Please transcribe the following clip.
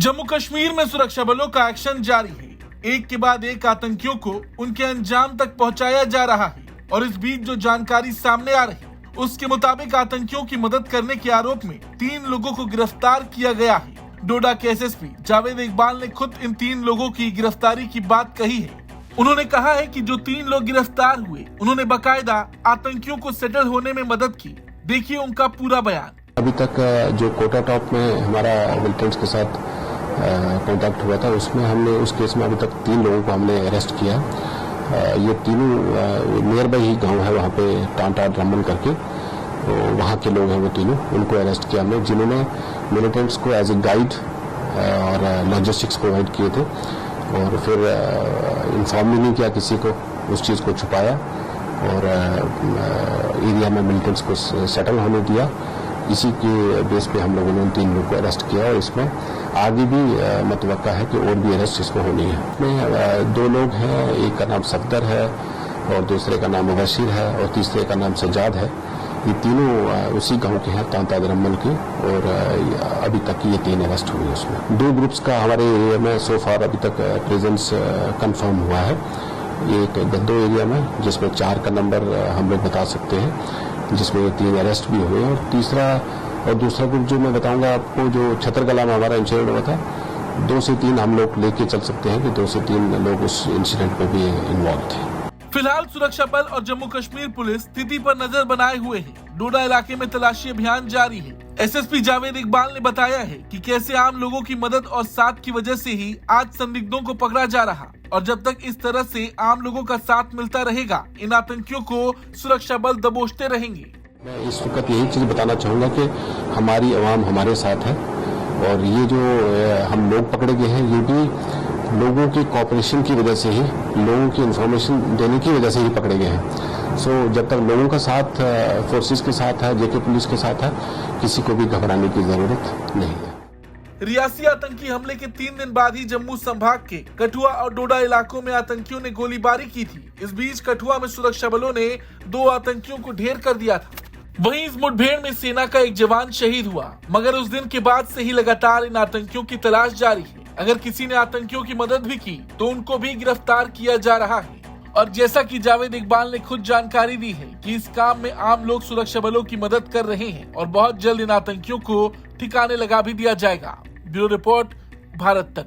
जम्मू कश्मीर में सुरक्षा बलों का एक्शन जारी है। एक के बाद एक आतंकियों को उनके अंजाम तक पहुंचाया जा रहा है और इस बीच जो जानकारी सामने आ रही है उसके मुताबिक आतंकियों की मदद करने के आरोप में 3 लोगों को गिरफ्तार किया गया है। डोडा के एसएसपी जावेद इकबाल ने खुद इन 3 लोगों की गिरफ्तारी की बात कही है। उन्होंने कहा है कि जो 3 लोग गिरफ्तार हुए उन्होंने बाकायदा आतंकियों को सेटल होने में मदद की। देखिए उनका पूरा बयान। अभी तक जो कोटा टॉप में हमारा मिलिटेंट्स के साथ कांटेक्ट हुआ था उसमें हमने उस केस में अभी तक 3 लोगों को हमने अरेस्ट किया। ये तीनों नियर बाई ही गांव है, वहाँ पे टांटा रमन करके तो वहाँ के लोग हैं वो तीनों, उनको अरेस्ट किया हमने, जिन्होंने मिलिटेंट्स को एज ए गाइड और लॉजिस्टिक्स प्रोवाइड किए थे और फिर इन्फॉर्म भी नहीं किया किसी को, उस चीज़ को छुपाया और एरिया में मिलिटेंट्स को सेटल होने दिया। इसी के बेस पे हम लोगों ने 3 लोगों को अरेस्ट किया और इसमें आगे भी मुतवक्का है कि और भी अरेस्ट इसमें होनी है। इसमें 2 लोग हैं, एक का नाम सफदर है और दूसरे का नाम मुबशिर है और तीसरे का नाम सजाद है। ये तीनों उसी गांव के हैं, तांता दरम्मल के, और अभी तक ये 3 अरेस्ट हुए। उसमें 2 ग्रुप्स का हमारे एरिया में सो फार अभी तक प्रेजेंस कंफर्म हुआ है। एक गद्दो एरिया में जिसमें 4 का नंबर हम लोग बता सकते हैं, जिसमें 3 अरेस्ट भी हुए और दूसरा ग्रुप जो मैं बताऊंगा आपको, जो छतरकला में हमारा इंसिडेंट हुआ था, 2 से 3 हम लोग लेके चल सकते हैं कि 2 से 3 लोग उस इंसिडेंट में भी इन्वॉल्व थे। फिलहाल सुरक्षा बल और जम्मू कश्मीर पुलिस स्थिति पर नजर बनाए हुए है। डोडा इलाके में तलाशी अभियान जारी है। एसएसपी जावेद इकबाल ने बताया है कि कैसे आम लोगों की मदद और साथ की वजह से ही आज संदिग्धों को पकड़ा जा रहा और जब तक इस तरह से आम लोगों का साथ मिलता रहेगा इन आतंकियों को सुरक्षा बल दबोचते रहेंगे। मैं इस वक्त यही चीज बताना चाहूंगा कि हमारी आवाम हमारे साथ है और ये जो हम लोग पकड़े गए हैं ये भी लोगों की कोऑपरेशन की वजह से ही, लोगों की इंफॉर्मेशन देने की वजह से ही पकड़े गए हैं। सो जब तक लोगों का साथ फोर्सेस के साथ है, जेके पुलिस के साथ है, किसी को भी घबराने की जरूरत नहीं है। रियासी आतंकी हमले के 3 दिन बाद ही जम्मू संभाग के कठुआ और डोडा इलाकों में आतंकियों ने गोलीबारी की थी। इस बीच कठुआ में सुरक्षा बलों ने 2 आतंकियों को ढेर कर दिया था। वहीं इस मुठभेड़ में सेना का एक जवान शहीद हुआ, मगर उस दिन के बाद से ही लगातार इन आतंकियों की तलाश जारी है। अगर किसी ने आतंकियों की मदद भी की तो उनको भी गिरफ्तार किया जा रहा है। और जैसा कि जावेद इकबाल ने खुद जानकारी दी है कि इस काम में आम लोग सुरक्षा बलों की मदद कर रहे हैं और बहुत जल्द इन आतंकियों को ठिकाने लगा भी दिया जाएगा। ब्यूरो रिपोर्ट, भारत तक।